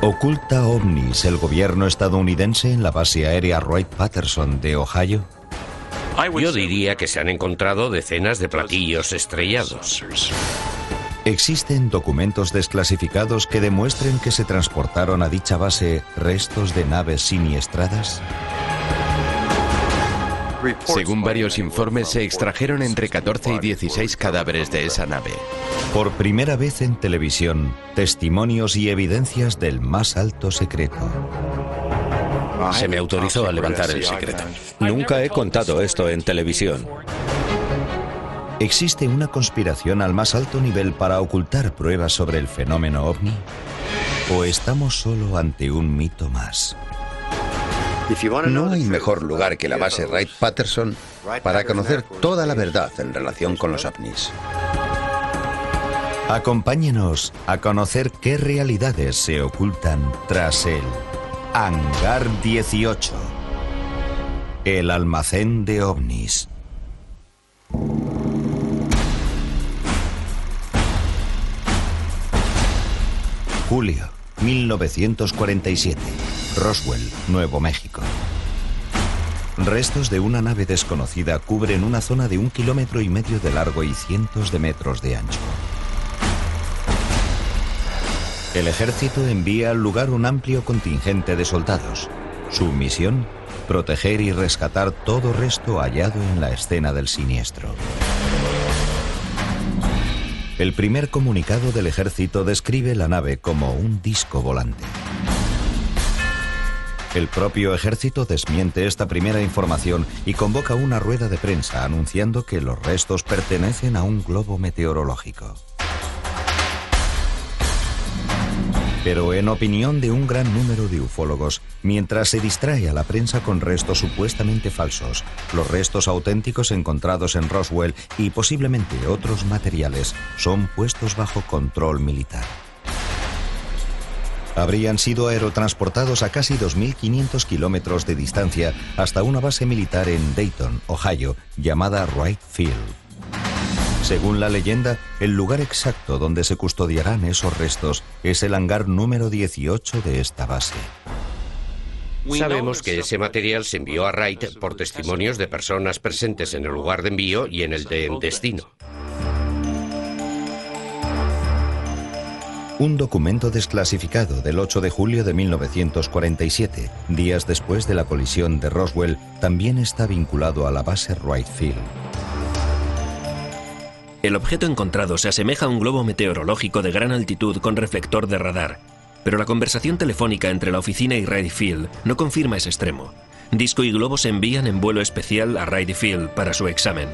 ¿Oculta ovnis el gobierno estadounidense en la base aérea Wright-Patterson de Ohio? Yo diría que se han encontrado decenas de platillos estrellados. ¿Existen documentos desclasificados que demuestren que se transportaron a dicha base restos de naves siniestradas? Según varios informes, se extrajeron entre 14 y 16 cadáveres de esa nave. Por primera vez en televisión, testimonios y evidencias del más alto secreto. Se me autorizó a levantar el secreto. Nunca he contado esto en televisión. ¿Existe una conspiración al más alto nivel para ocultar pruebas sobre el fenómeno ovni? ¿O estamos solo ante un mito más? No hay mejor lugar que la base Wright-Patterson para conocer toda la verdad en relación con los ovnis. Acompáñenos a conocer qué realidades se ocultan tras el Hangar 18, el almacén de ovnis. Julio 1947, Roswell, Nuevo México. Restos de una nave desconocida cubren una zona de 1,5 kilómetros de largo y cientos de metros de ancho. El ejército envía al lugar un amplio contingente de soldados. Su misión, proteger y rescatar todo resto hallado en la escena del siniestro. El primer comunicado del ejército describe la nave como un disco volante. El propio ejército desmiente esta primera información y convoca una rueda de prensa anunciando que los restos pertenecen a un globo meteorológico. Pero en opinión de un gran número de ufólogos, mientras se distrae a la prensa con restos supuestamente falsos, los restos auténticos encontrados en Roswell y posiblemente otros materiales son puestos bajo control militar. Habrían sido aerotransportados a casi 2.500 kilómetros de distancia hasta una base militar en Dayton, Ohio, llamada Wright Field. Según la leyenda, el lugar exacto donde se custodiarán esos restos es el hangar número 18 de esta base. Sabemos que ese material se envió a Wright por testimonios de personas presentes en el lugar de envío y en el de destino. Un documento desclasificado del 8 de julio de 1947, días después de la colisión de Roswell, también está vinculado a la base Wright Field. El objeto encontrado se asemeja a un globo meteorológico de gran altitud con reflector de radar, pero la conversación telefónica entre la oficina y Wright Field no confirma ese extremo. Disco y globo se envían en vuelo especial a Wright Field para su examen.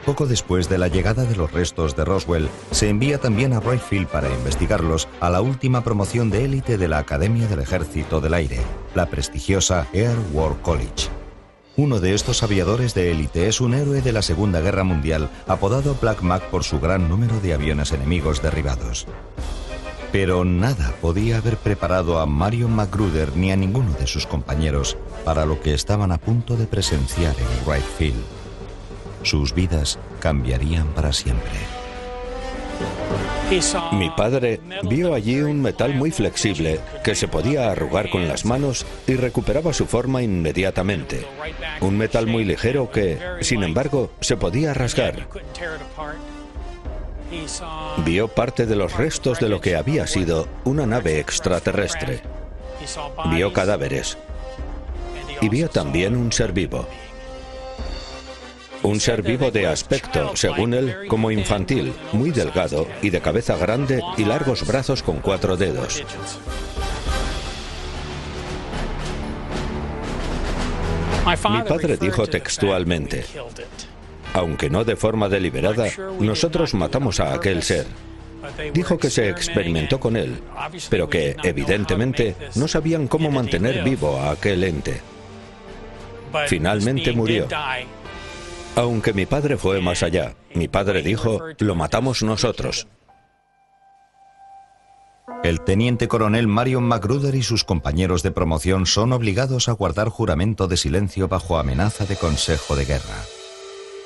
Poco después de la llegada de los restos de Roswell, se envía también a Wright Field para investigarlos a la última promoción de élite de la Academia del Ejército del Aire, la prestigiosa Air War College. Uno de estos aviadores de élite es un héroe de la Segunda Guerra Mundial, apodado Black Mac por su gran número de aviones enemigos derribados. Pero nada podía haber preparado a Marion McGruder ni a ninguno de sus compañeros para lo que estaban a punto de presenciar en Wright Field. Sus vidas cambiarían para siempre. Mi padre vio allí un metal muy flexible que se podía arrugar con las manos y recuperaba su forma inmediatamente. Un metal muy ligero que, sin embargo, se podía rasgar. Vio parte de los restos de lo que había sido una nave extraterrestre. Vio cadáveres. Y vio también un ser vivo. Un ser vivo de aspecto, según él, como infantil, muy delgado y de cabeza grande y largos brazos con 4 dedos. Mi padre dijo textualmente: aunque no de forma deliberada, nosotros matamos a aquel ser. Dijo que se experimentó con él, pero que, evidentemente, no sabían cómo mantener vivo a aquel ente. Finalmente murió. Aunque mi padre fue más allá. Mi padre dijo: lo matamos nosotros. El teniente coronel Marion McGruder y sus compañeros de promoción son obligados a guardar juramento de silencio bajo amenaza de consejo de guerra.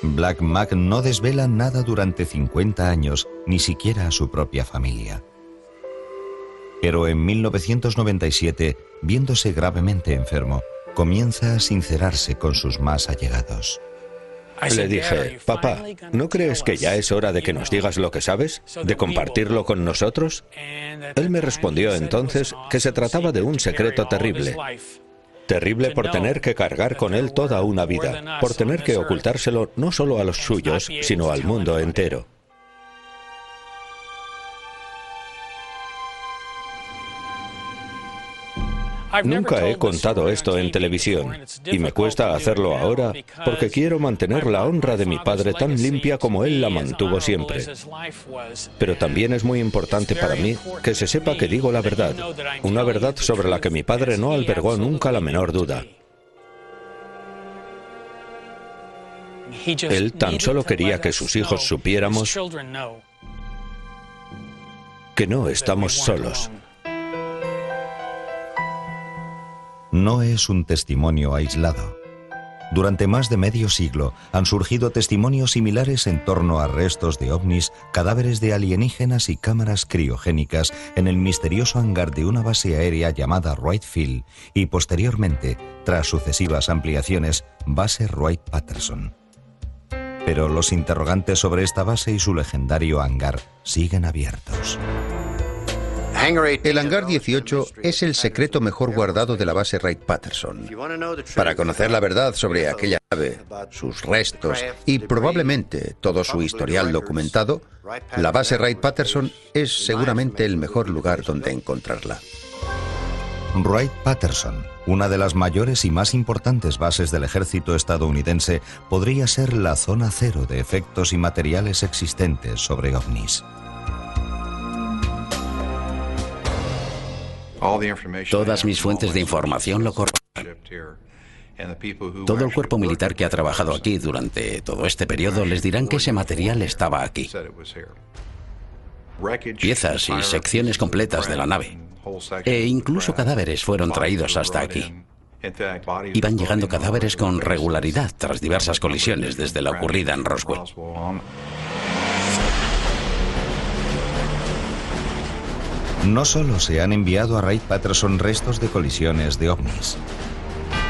Black Mac no desvela nada durante 50 años, ni siquiera a su propia familia. Pero en 1997, viéndose gravemente enfermo, comienza a sincerarse con sus más allegados. Le dije, papá, ¿no crees que ya es hora de que nos digas lo que sabes? ¿De compartirlo con nosotros? Él me respondió entonces que se trataba de un secreto terrible. Terrible por tener que cargar con él toda una vida, por tener que ocultárselo no solo a los suyos, sino al mundo entero. Nunca he contado esto en televisión y me cuesta hacerlo ahora porque quiero mantener la honra de mi padre tan limpia como él la mantuvo siempre. Pero también es muy importante para mí que se sepa que digo la verdad, una verdad sobre la que mi padre no albergó nunca la menor duda. Él tan solo quería que sus hijos supiéramos que no estamos solos. No es un testimonio aislado. Durante más de medio siglo han surgido testimonios similares en torno a restos de ovnis, cadáveres de alienígenas y cámaras criogénicas en el misterioso hangar de una base aérea llamada Wright Field y posteriormente, tras sucesivas ampliaciones, base Wright-Patterson. Pero los interrogantes sobre esta base y su legendario hangar siguen abiertos. El hangar 18 es el secreto mejor guardado de la base Wright-Patterson. Para conocer la verdad sobre aquella nave, sus restos y probablemente todo su historial documentado, la base Wright-Patterson es seguramente el mejor lugar donde encontrarla. Wright-Patterson, una de las mayores y más importantes bases del ejército estadounidense, podría ser la zona cero de efectos y materiales existentes sobre ovnis. Todas mis fuentes de información lo corroboran. Todo el cuerpo militar que ha trabajado aquí durante todo este periodo les dirán que ese material estaba aquí. Piezas y secciones completas de la nave. E incluso cadáveres fueron traídos hasta aquí. Iban llegando cadáveres con regularidad tras diversas colisiones desde la ocurrida en Roswell. No solo se han enviado a Wright-Patterson restos de colisiones de ovnis.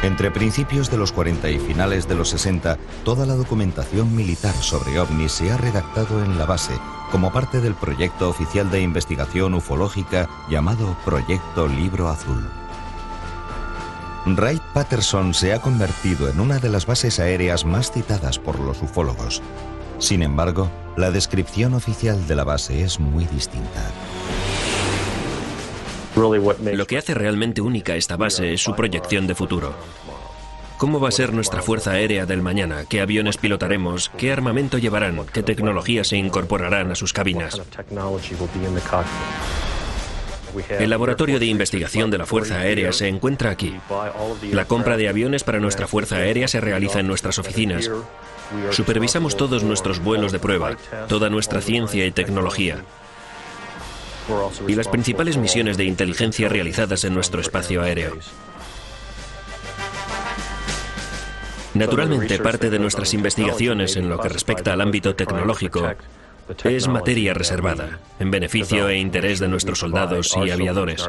Entre principios de los 40 y finales de los 60, toda la documentación militar sobre ovnis se ha redactado en la base como parte del proyecto oficial de investigación ufológica llamado Proyecto Libro Azul. Wright-Patterson se ha convertido en una de las bases aéreas más citadas por los ufólogos. Sin embargo, la descripción oficial de la base es muy distinta. Lo que hace realmente única esta base es su proyección de futuro. ¿Cómo va a ser nuestra fuerza aérea del mañana? ¿Qué aviones pilotaremos? ¿Qué armamento llevarán? ¿Qué tecnologías se incorporarán a sus cabinas? El laboratorio de investigación de la Fuerza Aérea se encuentra aquí. La compra de aviones para nuestra Fuerza Aérea se realiza en nuestras oficinas. Supervisamos todos nuestros vuelos de prueba, toda nuestra ciencia y tecnología. Y las principales misiones de inteligencia realizadas en nuestro espacio aéreo. Naturalmente, parte de nuestras investigaciones en lo que respecta al ámbito tecnológico es materia reservada, en beneficio e interés de nuestros soldados y aviadores.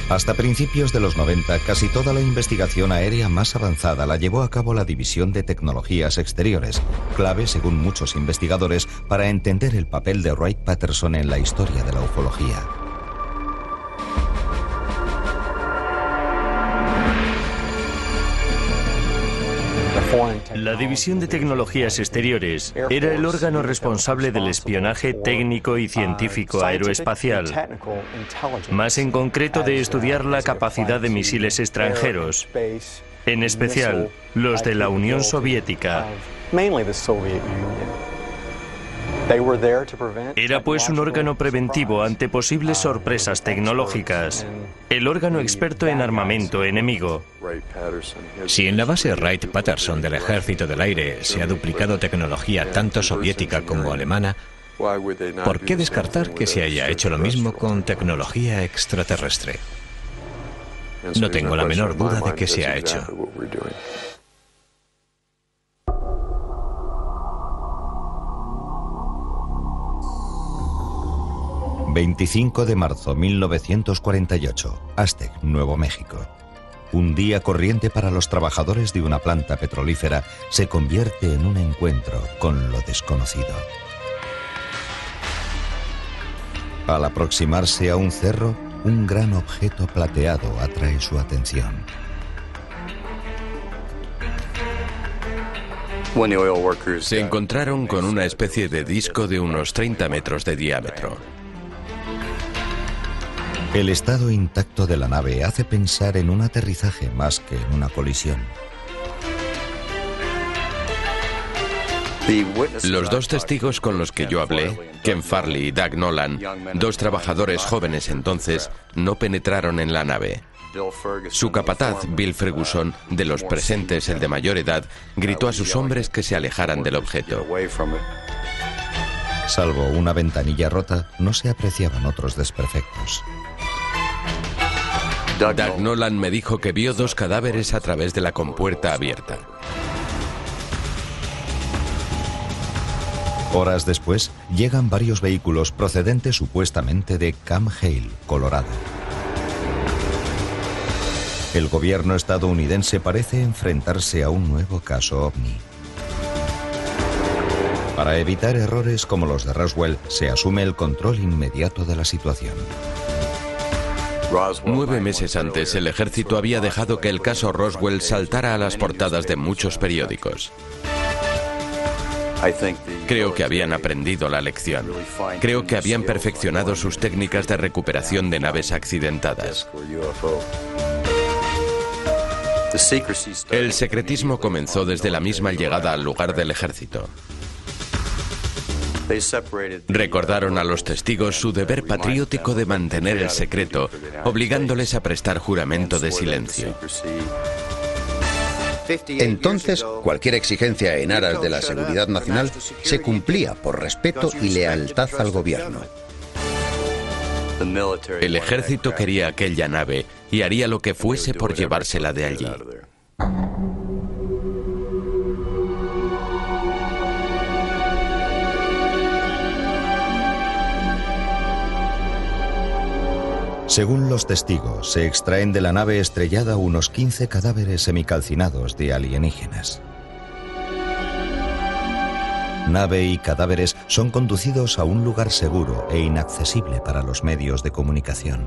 Hasta principios de los 90, casi toda la investigación aérea más avanzada la llevó a cabo la División de Tecnologías Exteriores, clave, según muchos investigadores, para entender el papel de Wright-Patterson en la historia de la ufología. La División de Tecnologías Exteriores era el órgano responsable del espionaje técnico y científico aeroespacial, más en concreto de estudiar la capacidad de misiles extranjeros, en especial los de la Unión Soviética. Era pues un órgano preventivo ante posibles sorpresas tecnológicas, el órgano experto en armamento enemigo. Si en la base Wright-Patterson del Ejército del Aire se ha duplicado tecnología tanto soviética como alemana, ¿Por qué descartar que se haya hecho lo mismo con tecnología extraterrestre? No tengo la menor duda de que se ha hecho. 25 de marzo 1948, Aztec, Nuevo México. Un día corriente para los trabajadores de una planta petrolífera se convierte en un encuentro con lo desconocido. Al aproximarse a un cerro, un gran objeto plateado atrae su atención. Se encontraron con una especie de disco de unos 30 metros de diámetro. El estado intacto de la nave hace pensar en un aterrizaje más que en una colisión. Los dos testigos con los que yo hablé, Ken Farley y Doug Nolan, dos trabajadores jóvenes entonces, no penetraron en la nave. Su capataz, Bill Ferguson, de los presentes el de mayor edad, gritó a sus hombres que se alejaran del objeto. Salvo una ventanilla rota, no se apreciaban otros desperfectos. Doug Nolan me dijo que vio dos cadáveres a través de la compuerta abierta. Horas después, llegan varios vehículos procedentes supuestamente de Camp Hale, Colorado. El gobierno estadounidense parece enfrentarse a un nuevo caso ovni. Para evitar errores como los de Roswell, se asume el control inmediato de la situación. 9 meses antes, el ejército había dejado que el caso Roswell saltara a las portadas de muchos periódicos. Creo que habían aprendido la lección. Creo que habían perfeccionado sus técnicas de recuperación de naves accidentadas. El secretismo comenzó desde la misma llegada al lugar del ejército. Recordaron a los testigos su deber patriótico de mantener el secreto, obligándoles a prestar juramento de silencio. Entonces, cualquier exigencia en aras de la seguridad nacional se cumplía por respeto y lealtad al gobierno. El ejército quería aquella nave y haría lo que fuese por llevársela de allí. Según los testigos, se extraen de la nave estrellada unos 15 cadáveres semicalcinados de alienígenas. Nave y cadáveres son conducidos a un lugar seguro e inaccesible para los medios de comunicación.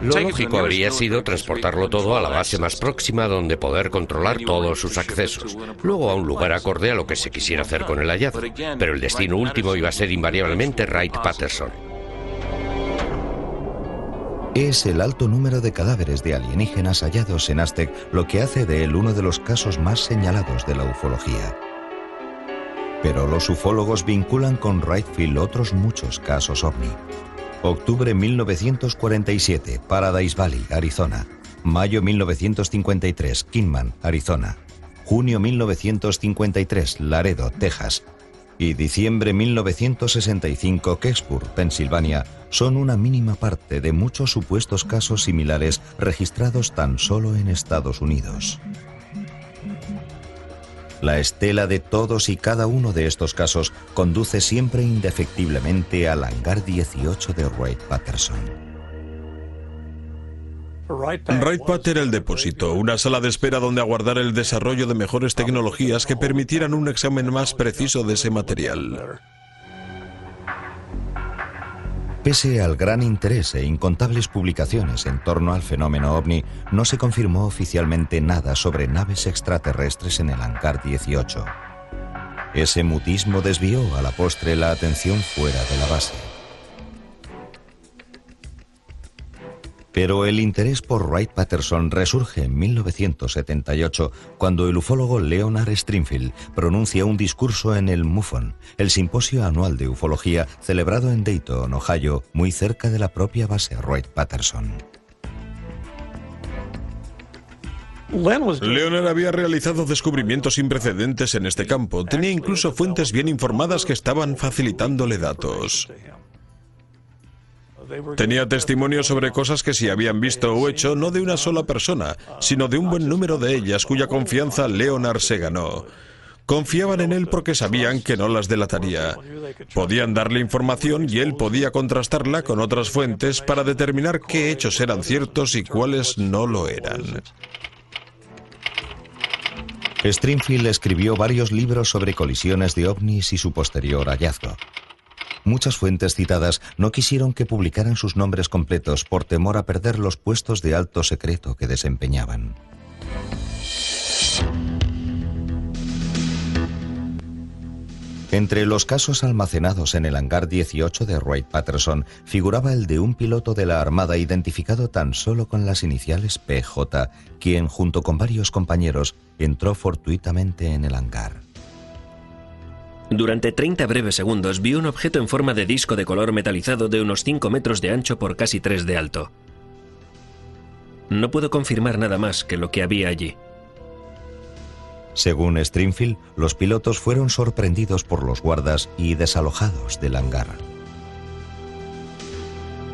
Lo lógico habría sido transportarlo todo a la base más próxima donde poder controlar todos sus accesos, luego a un lugar acorde a lo que se quisiera hacer con el hallazgo, pero el destino último iba a ser invariablemente Wright-Patterson. Es el alto número de cadáveres de alienígenas hallados en Aztec lo que hace de él uno de los casos más señalados de la ufología. Pero los ufólogos vinculan con Wright Field otros muchos casos ovni. Octubre 1947, Paradise Valley, Arizona. Mayo 1953, Kingman, Arizona. Junio 1953, Laredo, Texas. Y diciembre 1965, Kecksburg, Pensilvania, son una mínima parte de muchos supuestos casos similares registrados tan solo en Estados Unidos. La estela de todos y cada uno de estos casos conduce siempre indefectiblemente al hangar 18 de Wright-Patterson. Wright-Pat era el depósito, una sala de espera donde aguardar el desarrollo de mejores tecnologías que permitieran un examen más preciso de ese material. Pese al gran interés e incontables publicaciones en torno al fenómeno ovni, no se confirmó oficialmente nada sobre naves extraterrestres en el hangar 18. Ese mutismo desvió a la postre la atención fuera de la base. Pero el interés por Wright-Patterson resurge en 1978, cuando el ufólogo Leonard Stringfield pronuncia un discurso en el MUFON, el simposio anual de ufología celebrado en Dayton, Ohio, muy cerca de la propia base Wright-Patterson. Leonard había realizado descubrimientos sin precedentes en este campo. Tenía incluso fuentes bien informadas que estaban facilitándole datos. Tenía testimonios sobre cosas que se habían visto o hecho no de una sola persona, sino de un buen número de ellas, cuya confianza Leonard se ganó. Confiaban en él porque sabían que no las delataría. Podían darle información y él podía contrastarla con otras fuentes para determinar qué hechos eran ciertos y cuáles no lo eran. Stringfield escribió varios libros sobre colisiones de ovnis y su posterior hallazgo. Muchas fuentes citadas no quisieron que publicaran sus nombres completos por temor a perder los puestos de alto secreto que desempeñaban. Entre los casos almacenados en el hangar 18 de Wright-Patterson figuraba el de un piloto de la Armada identificado tan solo con las iniciales PJ, quien, junto con varios compañeros, entró fortuitamente en el hangar. Durante 30 breves segundos vio un objeto en forma de disco de color metalizado de unos 5 metros de ancho por casi 3 de alto. No puedo confirmar nada más que lo que había allí. Según Stringfield, los pilotos fueron sorprendidos por los guardas y desalojados del hangar.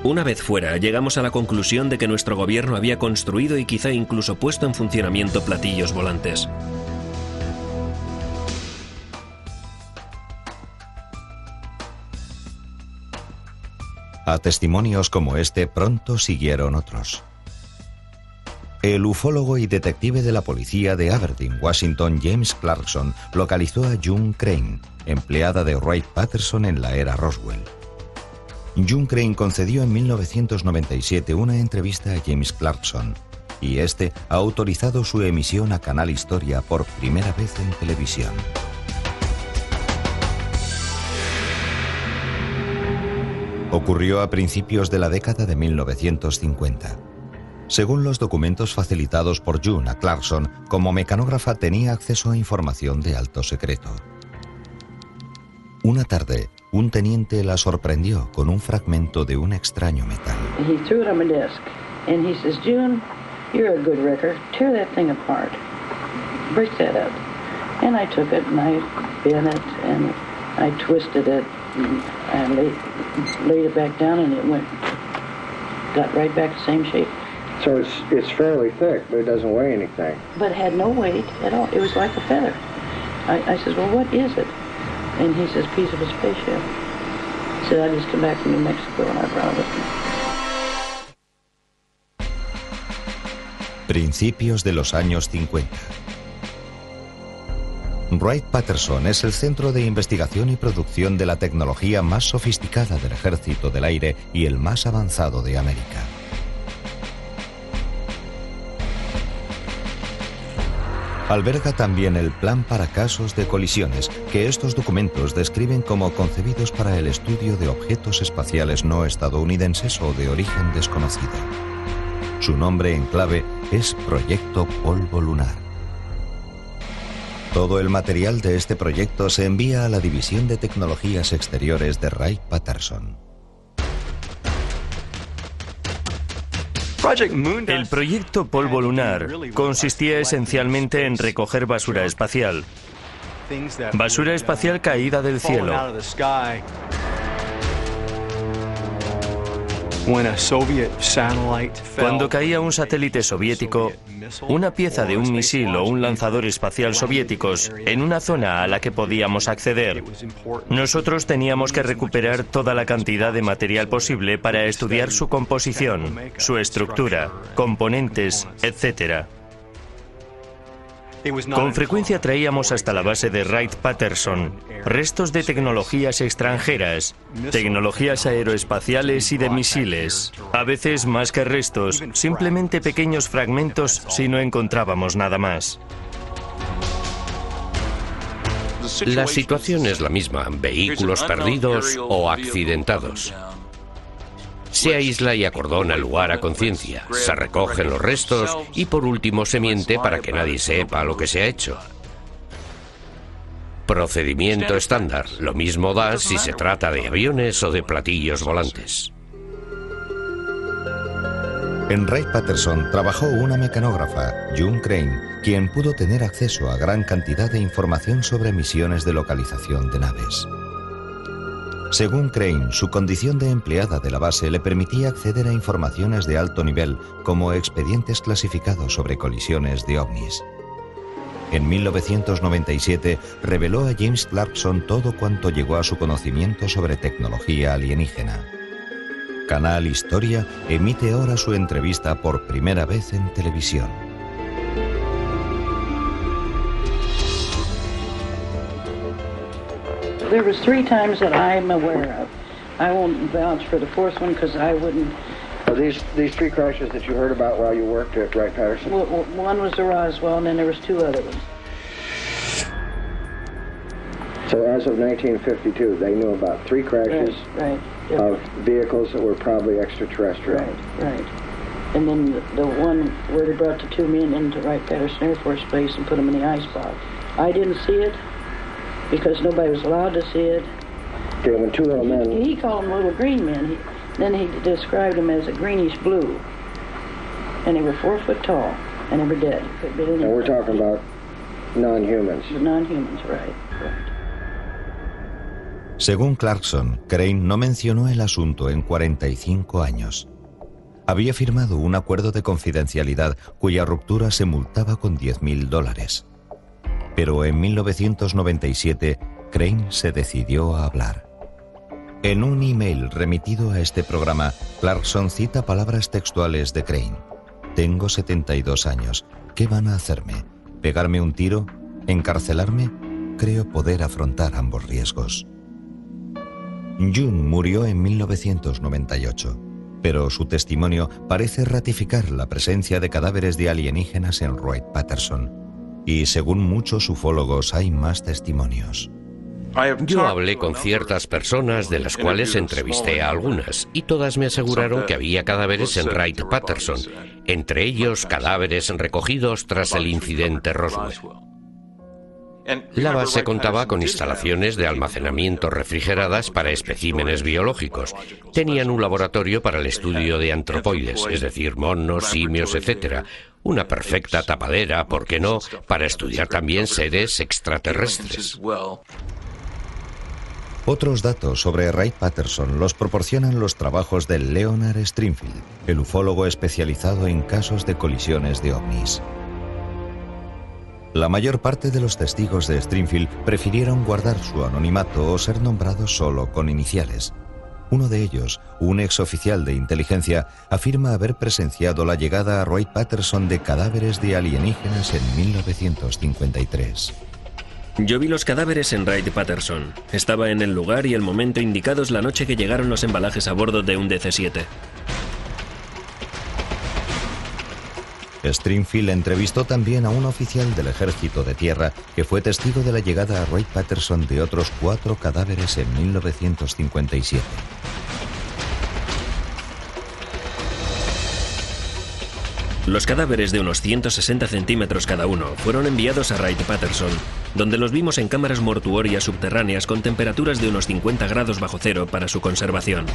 Una vez fuera, llegamos a la conclusión de que nuestro gobierno había construido y quizá incluso puesto en funcionamiento platillos volantes. A testimonios como este pronto siguieron otros. El ufólogo y detective de la policía de Aberdeen, Washington, James Clarkson, localizó a June Crane, empleada de Wright-Patterson en la era Roswell. June Crane concedió en 1997 una entrevista a James Clarkson, y este ha autorizado su emisión a Canal Historia por primera vez en televisión. Ocurrió a principios de la década de 1950. Según los documentos facilitados por June a Clarkson, como mecanógrafa tenía acceso a información de alto secreto. Una tarde, un teniente la sorprendió con un fragmento de un extraño metal. He threw it on my desk, and he says, "June, you're a good wrecker. Tear that thing apart. Break that up." And I took it and I bent it and I twisted it and I laid it back down and it got right back the same shape. So it's fairly thick, but it doesn't weigh anything. But it had no weight at all. It was like a feather. I says, "Well, what is it?" And he says, "Piece of a spaceship." He said, "I just come back from New Mexico and I brought it with me." Principios de los años 50. Wright-Patterson es el centro de investigación y producción de la tecnología más sofisticada del Ejército del Aire y el más avanzado de América. Alberga también el plan para casos de colisiones, que estos documentos describen como concebidos para el estudio de objetos espaciales no estadounidenses o de origen desconocido. Su nombre en clave es Proyecto Polvo Lunar. Todo el material de este proyecto se envía a la División de Tecnologías Exteriores de Wright-Patterson. El proyecto Polvo Lunar consistía esencialmente en recoger basura espacial. Basura espacial caída del cielo. Cuando caía un satélite soviético, una pieza de un misil o un lanzador espacial soviéticos en una zona a la que podíamos acceder, nosotros teníamos que recuperar toda la cantidad de material posible para estudiar su composición, su estructura, componentes, etc. Con frecuencia traíamos hasta la base de Wright-Patterson restos de tecnologías extranjeras, tecnologías aeroespaciales y de misiles. A veces más que restos, simplemente pequeños fragmentos si no encontrábamos nada más. La situación es la misma, vehículos perdidos o accidentados. Se aísla y acordona el lugar a conciencia, se recogen los restos y por último se miente para que nadie sepa lo que se ha hecho. Procedimiento estándar, lo mismo da si se trata de aviones o de platillos volantes. En Wright-Patterson trabajó una mecanógrafa, June Crane, quien pudo tener acceso a gran cantidad de información sobre misiones de localización de naves. Según Crane, su condición de empleada de la base le permitía acceder a informaciones de alto nivel, como expedientes clasificados sobre colisiones de ovnis. En 1997 reveló a James Clarkson todo cuanto llegó a su conocimiento sobre tecnología alienígena. Canal Historia emite ahora su entrevista por primera vez en televisión. There was 3 times that I'm aware of. I won't vouch for the 4th one because I wouldn't. Are these 3 crashes that you heard about while you worked at Wright-Patterson? One was the Roswell, and then there was 2 other ones. So as of 1952, they knew about 3 crashes of vehicles that were probably extraterrestrial. Right. And then the one where they brought the 2 men into Wright-Patterson Air Force Base and put them in the icebox. I didn't see it because nobody was allowed to see it. Okay, when 2 little men... He called them little green men. Then he described them as a greenish blue. And they were 4 foot tall, and they were dead. And we're talking about non-humans. The non-humans, right. Según Clarkson, Crane no mencionó el asunto en 45 años. Había firmado un acuerdo de confidencialidad cuya ruptura se multaba con $10,000. Pero en 1997, Crane se decidió a hablar. En un email remitido a este programa, Clarkson cita palabras textuales de Crane. Tengo 72 años. ¿Qué van a hacerme? ¿Pegarme un tiro? ¿Encarcelarme? Creo poder afrontar ambos riesgos. June murió en 1998, pero su testimonio parece ratificar la presencia de cadáveres de alienígenas en Wright-Patterson. Y según muchos ufólogos hay más testimonios. Yo hablé con ciertas personas, de las cuales entrevisté a algunas, y todas me aseguraron que había cadáveres en Wright-Patterson, entre ellos cadáveres recogidos tras el incidente Roswell. La base contaba con instalaciones de almacenamiento refrigeradas para especímenes biológicos. Tenían un laboratorio para el estudio de antropoides, es decir, monos, simios, etc. Una perfecta tapadera, ¿por qué no?, para estudiar también seres extraterrestres. Otros datos sobre Wright-Patterson los proporcionan los trabajos de Leonard Stringfield, el ufólogo especializado en casos de colisiones de ovnis. La mayor parte de los testigos de Stringfield prefirieron guardar su anonimato o ser nombrados solo con iniciales. Uno de ellos, un exoficial de inteligencia, afirma haber presenciado la llegada a Wright-Patterson de cadáveres de alienígenas en 1953. Yo vi los cadáveres en Wright-Patterson. Estaba en el lugar y el momento indicados la noche que llegaron los embalajes a bordo de un DC-7. Stringfield entrevistó también a un oficial del Ejército de Tierra que fue testigo de la llegada a Wright-Patterson de otros 4 cadáveres en 1957. Los cadáveres de unos 160 centímetros cada uno fueron enviados a Wright-Patterson, donde los vimos en cámaras mortuorias subterráneas con temperaturas de unos 50 grados bajo cero para su conservación.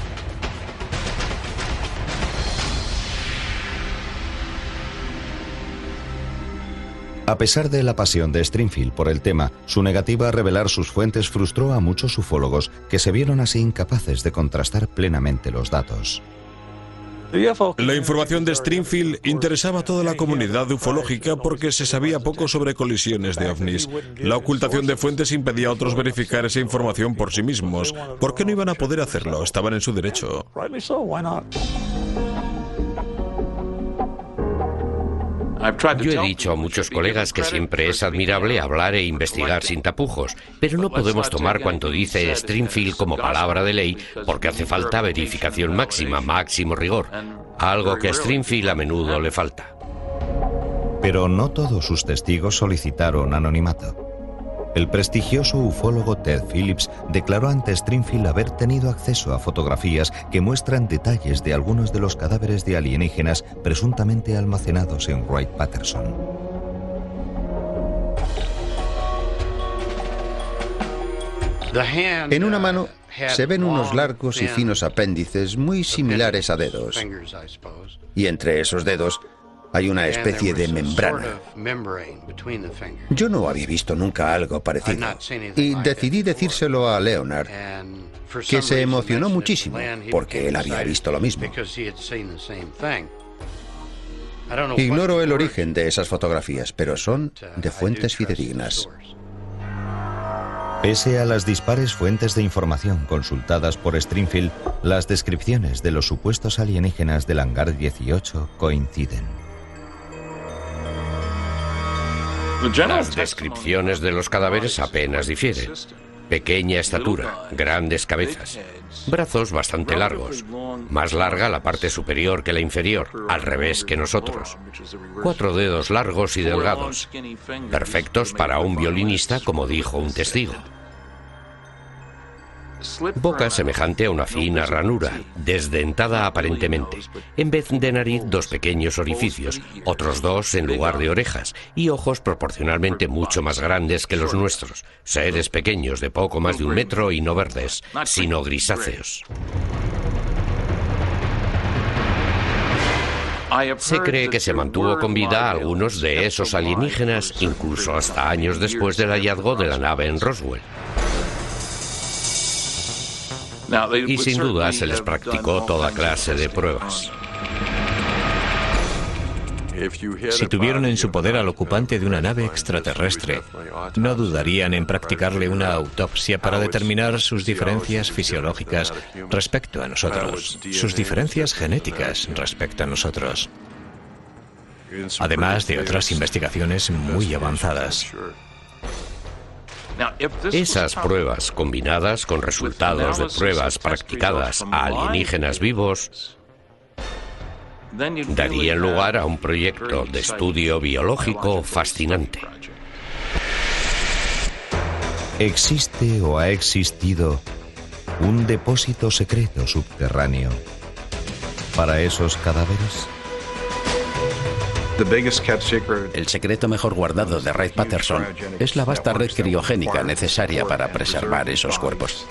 A pesar de la pasión de Stringfield por el tema, su negativa a revelar sus fuentes frustró a muchos ufólogos que se vieron así incapaces de contrastar plenamente los datos. La información de Stringfield interesaba a toda la comunidad ufológica porque se sabía poco sobre colisiones de ovnis. La ocultación de fuentes impedía a otros verificar esa información por sí mismos. ¿Por qué no iban a poder hacerlo? Estaban en su derecho. Yo he dicho a muchos colegas que siempre es admirable hablar e investigar sin tapujos, pero no podemos tomar cuanto dice Stringfield como palabra de ley porque hace falta verificación máxima, máximo rigor, algo que a Stringfield a menudo le falta. Pero no todos sus testigos solicitaron anonimato. El prestigioso ufólogo Ted Phillips declaró ante Stringfield haber tenido acceso a fotografías que muestran detalles de algunos de los cadáveres de alienígenas presuntamente almacenados en Wright-Patterson. En una mano se ven unos largos y finos apéndices muy similares a dedos. Y entre esos dedos hay una especie de membrana. Yo no había visto nunca algo parecido. Y decidí decírselo a Leonard, que se emocionó muchísimo, porque él había visto lo mismo. Ignoro el origen de esas fotografías, pero son de fuentes fidedignas. Pese a las dispares fuentes de información consultadas por Stringfield, las descripciones de los supuestos alienígenas del hangar 18 coinciden. Las descripciones de los cadáveres apenas difieren. Pequeña estatura, grandes cabezas, brazos bastante largos, más larga la parte superior que la inferior, al revés que nosotros. 4 dedos largos y delgados, perfectos para un violinista, como dijo un testigo. Boca semejante a una fina ranura, desdentada aparentemente. En vez de nariz, 2 pequeños orificios, otros 2 en lugar de orejas, y ojos proporcionalmente mucho más grandes que los nuestros. Seres pequeños de poco más de 1 metro y no verdes, sino grisáceos. Se cree que se mantuvo con vida a algunos de esos alienígenas, incluso hasta años después del hallazgo de la nave en Roswell. Y sin duda se les practicó toda clase de pruebas. Si tuvieron en su poder al ocupante de una nave extraterrestre, no dudarían en practicarle una autopsia para determinar sus diferencias fisiológicas respecto a nosotros, sus diferencias genéticas respecto a nosotros, además de otras investigaciones muy avanzadas. Esas pruebas, combinadas con resultados de pruebas practicadas a alienígenas vivos, darían lugar a un proyecto de estudio biológico fascinante. ¿Existe o ha existido un depósito secreto subterráneo para esos cadáveres? El secreto mejor guardado de Wright-Patterson es la vasta red criogénica necesaria para preservar esos cuerpos.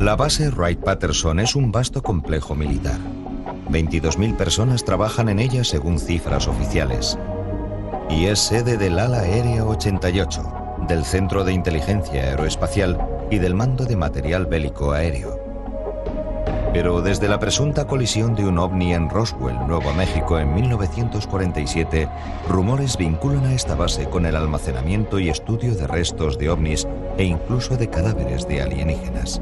La base Wright-Patterson es un vasto complejo militar. 22.000 personas trabajan en ella según cifras oficiales. Y es sede del Ala Aérea 88, del Centro de Inteligencia Aeroespacial y del Mando de Material Bélico Aéreo. Pero desde la presunta colisión de un ovni en Roswell, Nuevo México, en 1947, rumores vinculan a esta base con el almacenamiento y estudio de restos de ovnis e incluso de cadáveres de alienígenas.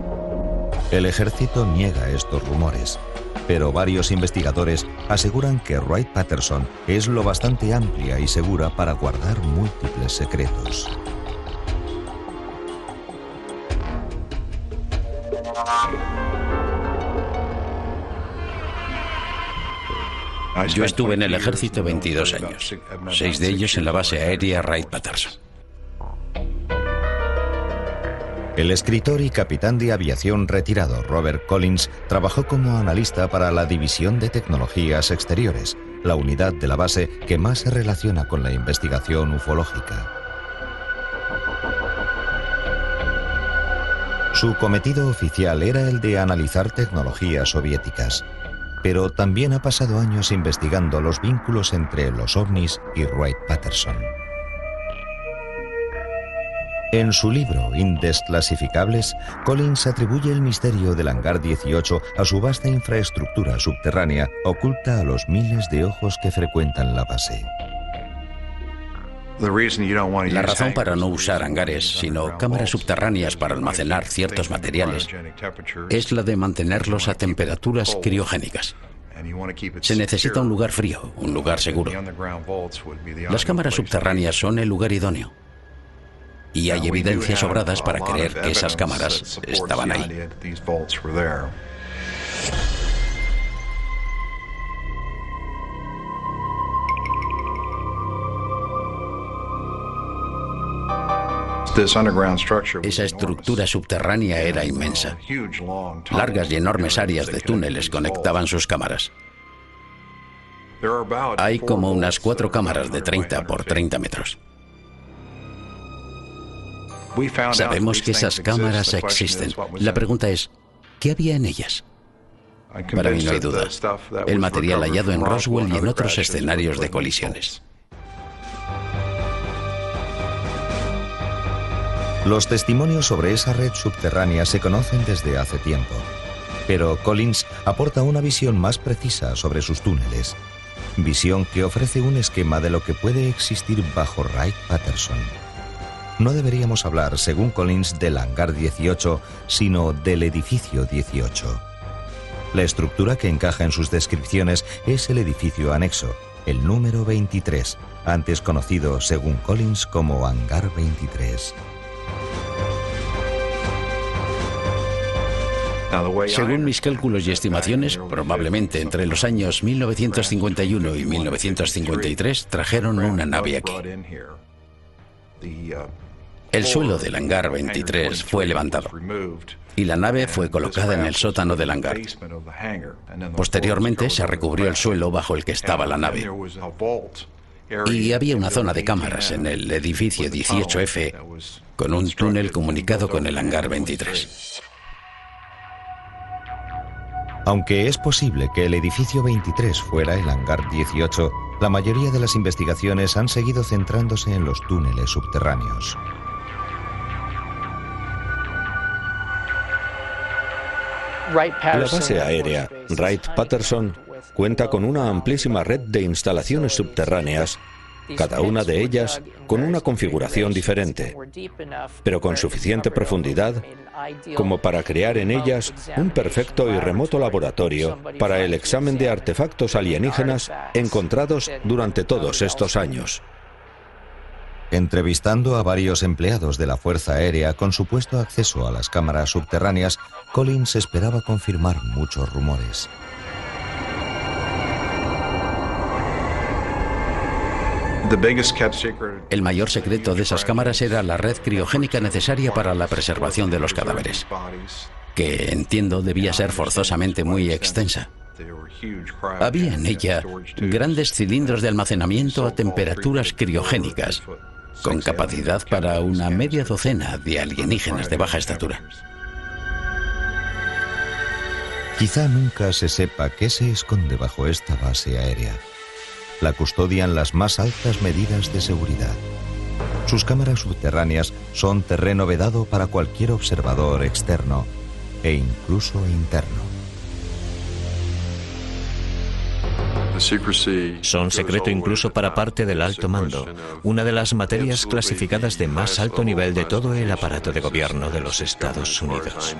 El ejército niega estos rumores, pero varios investigadores aseguran que Wright-Patterson es lo bastante amplia y segura para guardar múltiples secretos. Yo estuve en el ejército 22 años, 6 de ellos en la base aérea Wright-Patterson. El escritor y capitán de aviación retirado Robert Collins trabajó como analista para la División de Tecnologías Exteriores, la unidad de la base que más se relaciona con la investigación ufológica. Su cometido oficial era el de analizar tecnologías soviéticas, pero también ha pasado años investigando los vínculos entre los ovnis y Wright-Patterson. En su libro Indesclasificables, Collins atribuye el misterio del hangar 18 a su vasta infraestructura subterránea oculta a los miles de ojos que frecuentan la base. La razón para no usar hangares, sino cámaras subterráneas para almacenar ciertos materiales, es la de mantenerlos a temperaturas criogénicas. Se necesita un lugar frío, un lugar seguro. Las cámaras subterráneas son el lugar idóneo. Y hay evidencias sobradas para creer que esas cámaras estaban ahí. Esa estructura subterránea era inmensa. Largas y enormes áreas de túneles conectaban sus cámaras. Hay como unas 4 cámaras de 30 por 30 metros. Sabemos que esas cámaras existen. La pregunta es, ¿qué había en ellas? Para mí no hay duda. El material hallado en Roswell y en otros escenarios de colisiones. Los testimonios sobre esa red subterránea se conocen desde hace tiempo, pero Collins aporta una visión más precisa sobre sus túneles, visión que ofrece un esquema de lo que puede existir bajo Wright-Patterson. No deberíamos hablar, según Collins, del hangar 18, sino del edificio 18. La estructura que encaja en sus descripciones es el edificio anexo, el número 23, antes conocido, según Collins, como hangar 23. Según mis cálculos y estimaciones, probablemente entre los años 1951 y 1953 trajeron una nave aquí. El suelo del hangar 23 fue levantado y la nave fue colocada en el sótano del hangar. Posteriormente se recubrió el suelo bajo el que estaba la nave. Y había una zona de cámaras en el edificio 18F con un túnel comunicado con el hangar 23. Aunque es posible que el edificio 23 fuera el hangar 18, la mayoría de las investigaciones han seguido centrándose en los túneles subterráneos. La base aérea Wright-Patterson cuenta con una amplísima red de instalaciones subterráneas, cada una de ellas con una configuración diferente, pero con suficiente profundidad como para crear en ellas un perfecto y remoto laboratorio para el examen de artefactos alienígenas encontrados durante todos estos años. Entrevistando a varios empleados de la Fuerza Aérea con supuesto acceso a las cámaras subterráneas, Collins esperaba confirmar muchos rumores. El mayor secreto de esas cámaras era la red criogénica necesaria para la preservación de los cadáveres, que entiendo debía ser forzosamente muy extensa. Había en ella grandes cilindros de almacenamiento a temperaturas criogénicas, con capacidad para una media docena de alienígenas de baja estatura. Quizá nunca se sepa qué se esconde bajo esta base aérea. La custodian las más altas medidas de seguridad. Sus cámaras subterráneas son terreno vedado para cualquier observador externo e incluso interno. Son secreto incluso para parte del alto mando, una de las materias clasificadas de más alto nivel de todo el aparato de gobierno de los Estados Unidos.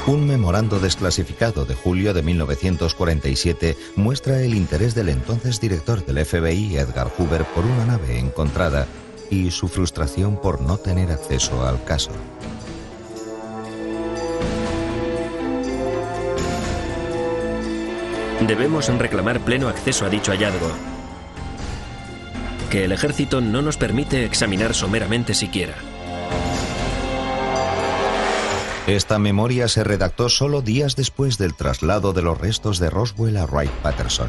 Un memorando desclasificado de julio de 1947 muestra el interés del entonces director del FBI, Edgar Hoover, por una nave encontrada y su frustración por no tener acceso al caso. Debemos reclamar pleno acceso a dicho hallazgo, que el ejército no nos permite examinar someramente siquiera. Esta memoria se redactó solo días después del traslado de los restos de Roswell a Wright-Patterson.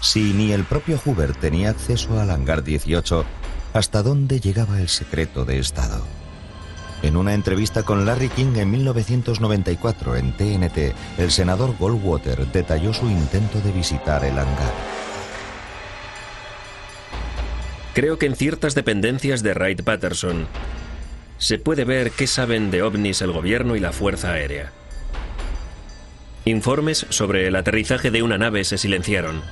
Si ni el propio Hoover tenía acceso al hangar 18, ¿hasta dónde llegaba el secreto de Estado? En una entrevista con Larry King en 1994 en TNT, el senador Goldwater detalló su intento de visitar el hangar. Creo que en ciertas dependencias de Wright-Patterson se puede ver qué saben de ovnis el gobierno y la Fuerza Aérea. Informes sobre el aterrizaje de una nave se silenciaron.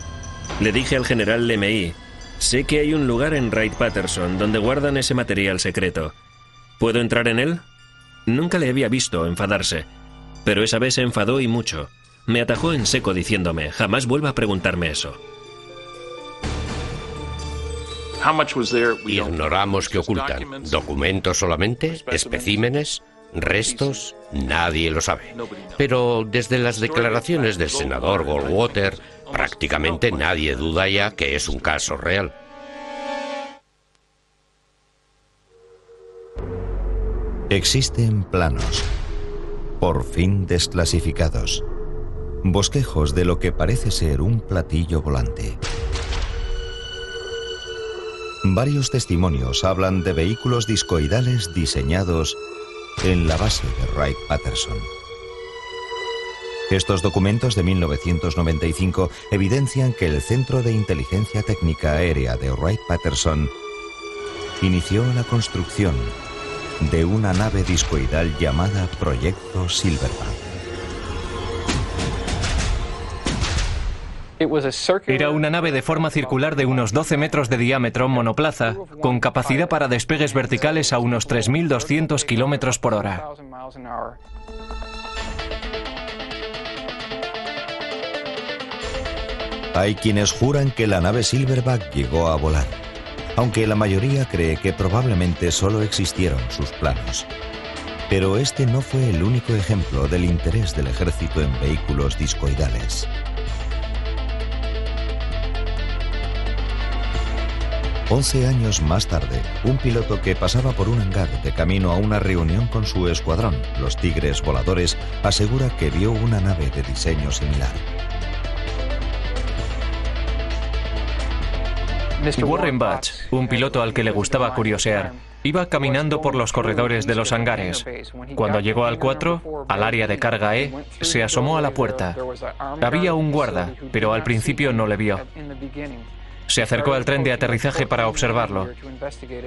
Le dije al general LMI, sé que hay un lugar en Wright-Patterson donde guardan ese material secreto. ¿Puedo entrar en él? Nunca le había visto enfadarse, pero esa vez se enfadó y mucho. Me atajó en seco diciéndome, jamás vuelva a preguntarme eso. Ignoramos qué ocultan. ¿Documentos solamente? ¿Especímenes? ¿Restos? Nadie lo sabe. Pero desde las declaraciones del senador Goldwater, prácticamente nadie duda ya que es un caso real. Existen planos, por fin desclasificados, bosquejos de lo que parece ser un platillo volante. Varios testimonios hablan de vehículos discoidales diseñados en la base de Wright-Patterson. Estos documentos de 1995 evidencian que el Centro de Inteligencia Técnica Aérea de Wright-Patterson inició la construcción de una nave discoidal llamada Proyecto Silverback. Era una nave de forma circular de unos 12 metros de diámetro, monoplaza, con capacidad para despegues verticales a unos 3.200 kilómetros por hora. Hay quienes juran que la nave Silverback llegó a volar, aunque la mayoría cree que probablemente solo existieron sus planos. Pero este no fue el único ejemplo del interés del ejército en vehículos discoidales. 11 años más tarde, un piloto que pasaba por un hangar de camino a una reunión con su escuadrón, los Tigres Voladores, asegura que vio una nave de diseño similar. Warren Batch, un piloto al que le gustaba curiosear, iba caminando por los corredores de los hangares. Cuando llegó al 4, al área de carga E, se asomó a la puerta. Había un guarda, pero al principio no le vio. Se acercó al tren de aterrizaje para observarlo.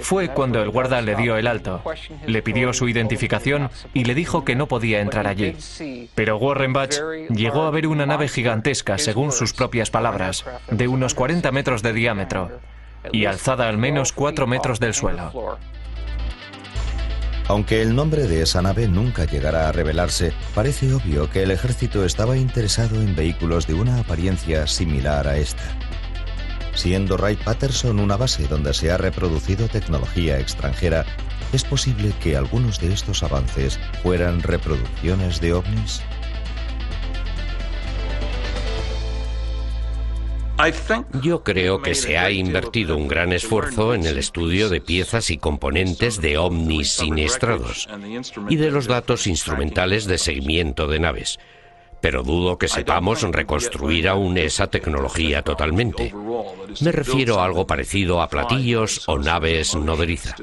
Fue cuando el guarda le dio el alto, le pidió su identificación y le dijo que no podía entrar allí. Pero Warren Batch llegó a ver una nave gigantesca, según sus propias palabras, de unos 40 metros de diámetro y alzada al menos 4 metros del suelo. Aunque el nombre de esa nave nunca llegará a revelarse, parece obvio que el ejército estaba interesado en vehículos de una apariencia similar a esta. Siendo Wright-Patterson una base donde se ha reproducido tecnología extranjera, ¿es posible que algunos de estos avances fueran reproducciones de ovnis? Yo creo que se ha invertido un gran esfuerzo en el estudio de piezas y componentes de ovnis siniestrados y de los datos instrumentales de seguimiento de naves. Pero dudo que sepamos reconstruir aún esa tecnología totalmente. Me refiero a algo parecido a platillos o naves nodriza.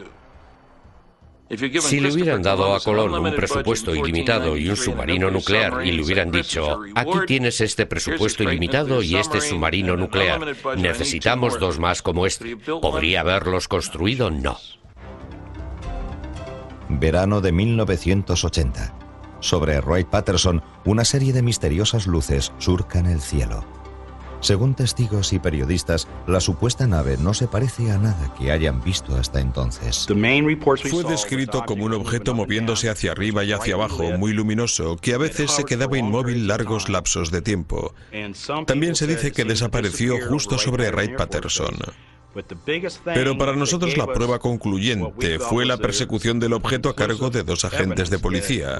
Si le hubieran dado a Colón un presupuesto ilimitado y un submarino nuclear y le hubieran dicho, aquí tienes este presupuesto ilimitado y este submarino nuclear, necesitamos 2 más como este, ¿podría haberlos construido? No. Verano de 1980. Sobre Wright-Patterson, una serie de misteriosas luces surcan el cielo. Según testigos y periodistas, la supuesta nave no se parece a nada que hayan visto hasta entonces. Fue descrito como un objeto moviéndose hacia arriba y hacia abajo, muy luminoso, que a veces se quedaba inmóvil largos lapsos de tiempo. También se dice que desapareció justo sobre Wright-Patterson. Pero para nosotros la prueba concluyente fue la persecución del objeto a cargo de 2 agentes de policía.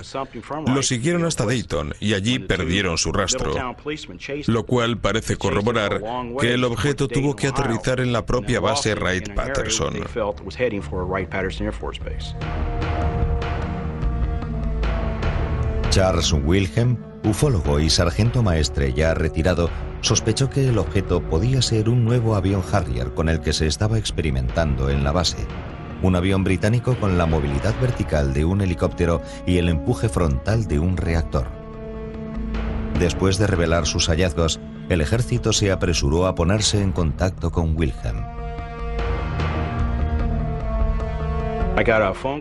Lo siguieron hasta Dayton y allí perdieron su rastro, lo cual parece corroborar que el objeto tuvo que aterrizar en la propia base Wright-Patterson. Charles Wilhelm, ufólogo y sargento maestre ya retirado, sospechó que el objeto podía ser un nuevo avión Harrier con el que se estaba experimentando en la base. Un avión británico con la movilidad vertical de un helicóptero y el empuje frontal de un reactor. Después de revelar sus hallazgos, el ejército se apresuró a ponerse en contacto con Wilhelm.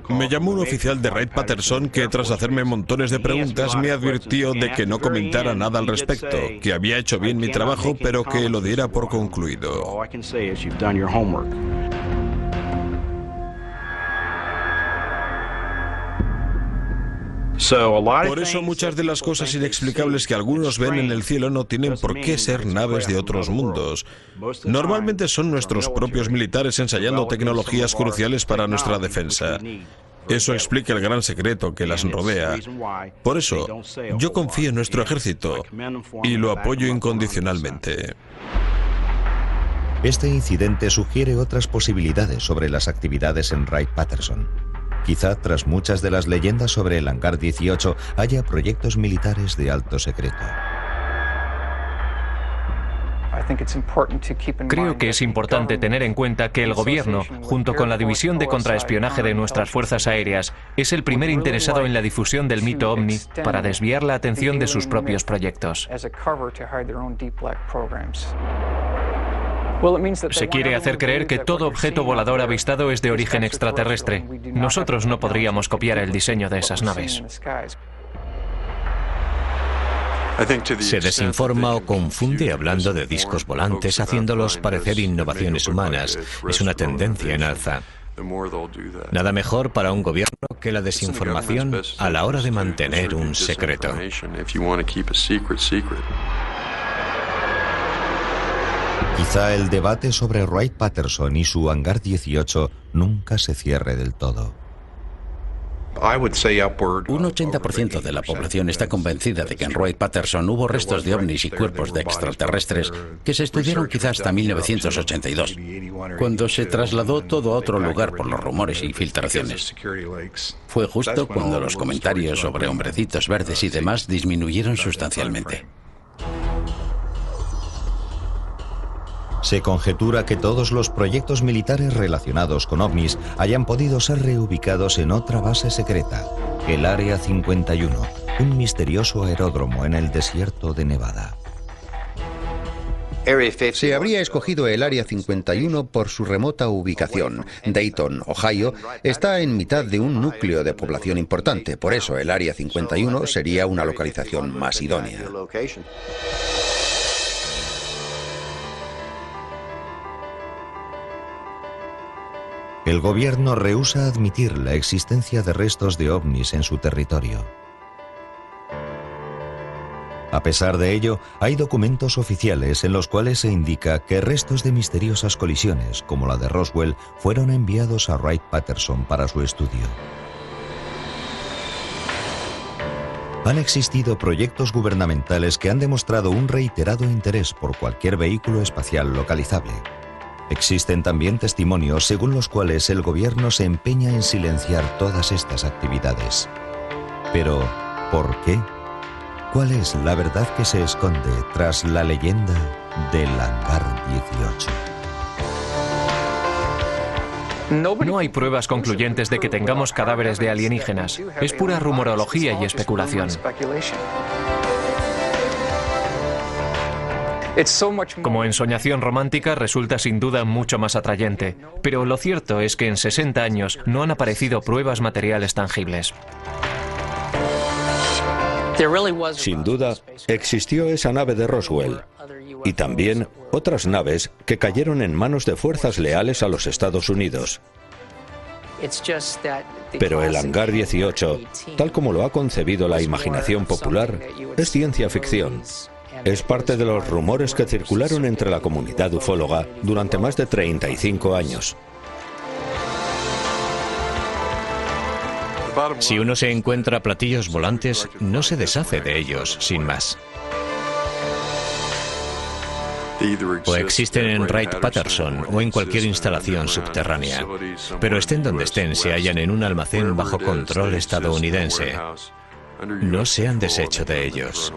Me llamó un oficial de Wright-Patterson que, tras hacerme montones de preguntas, me advirtió de que no comentara nada al respecto, que había hecho bien mi trabajo, pero que lo diera por concluido. Por eso muchas de las cosas inexplicables que algunos ven en el cielo no tienen por qué ser naves de otros mundos. Normalmente son nuestros propios militares ensayando tecnologías cruciales para nuestra defensa. Eso explica el gran secreto que las rodea. Por eso, yo confío en nuestro ejército y lo apoyo incondicionalmente. Este incidente sugiere otras posibilidades sobre las actividades en Wright-Patterson. Quizá tras muchas de las leyendas sobre el Hangar 18 haya proyectos militares de alto secreto. Creo que es importante tener en cuenta que el gobierno, junto con la División de Contraespionaje de nuestras Fuerzas Aéreas, es el primer interesado en la difusión del mito ovni para desviar la atención de sus propios proyectos. Se quiere hacer creer que todo objeto volador avistado es de origen extraterrestre. Nosotros no podríamos copiar el diseño de esas naves. Se desinforma o confunde hablando de discos volantes, haciéndolos parecer innovaciones humanas. Es una tendencia en alza. Nada mejor para un gobierno que la desinformación a la hora de mantener un secreto. Quizá el debate sobre Wright-Patterson y su Hangar 18 nunca se cierre del todo. Un 80% de la población está convencida de que en Wright-Patterson hubo restos de ovnis y cuerpos de extraterrestres que se estudiaron quizás hasta 1982, cuando se trasladó todo a otro lugar por los rumores y filtraciones. Fue justo cuando los comentarios sobre hombrecitos verdes y demás disminuyeron sustancialmente. Se conjetura que todos los proyectos militares relacionados con ovnis hayan podido ser reubicados en otra base secreta, el Área 51, un misterioso aeródromo en el desierto de Nevada. Se habría escogido el Área 51 por su remota ubicación. Dayton, Ohio, está en mitad de un núcleo de población importante, por eso el Área 51 sería una localización más idónea. El gobierno rehúsa admitir la existencia de restos de ovnis en su territorio. A pesar de ello, hay documentos oficiales en los cuales se indica que restos de misteriosas colisiones, como la de Roswell, fueron enviados a Wright-Patterson para su estudio. Han existido proyectos gubernamentales que han demostrado un reiterado interés por cualquier vehículo espacial localizable. Existen también testimonios según los cuales el gobierno se empeña en silenciar todas estas actividades. Pero, ¿por qué? ¿Cuál es la verdad que se esconde tras la leyenda del Hangar 18? No hay pruebas concluyentes de que tengamos cadáveres de alienígenas. Es pura rumorología y especulación. Como ensoñación romántica resulta sin duda mucho más atrayente, pero lo cierto es que en 60 años no han aparecido pruebas materiales tangibles. Sin duda, existió esa nave de Roswell y también otras naves que cayeron en manos de fuerzas leales a los Estados Unidos. Pero el Hangar 18, tal como lo ha concebido la imaginación popular, es ciencia ficción. Es parte de los rumores que circularon entre la comunidad ufóloga durante más de 35 años. Si uno se encuentra platillos volantes, no se deshace de ellos sin más. O existen en Wright-Patterson o en cualquier instalación subterránea, pero estén donde estén, se hallan en un almacén bajo control estadounidense. No se han deshecho de ellos.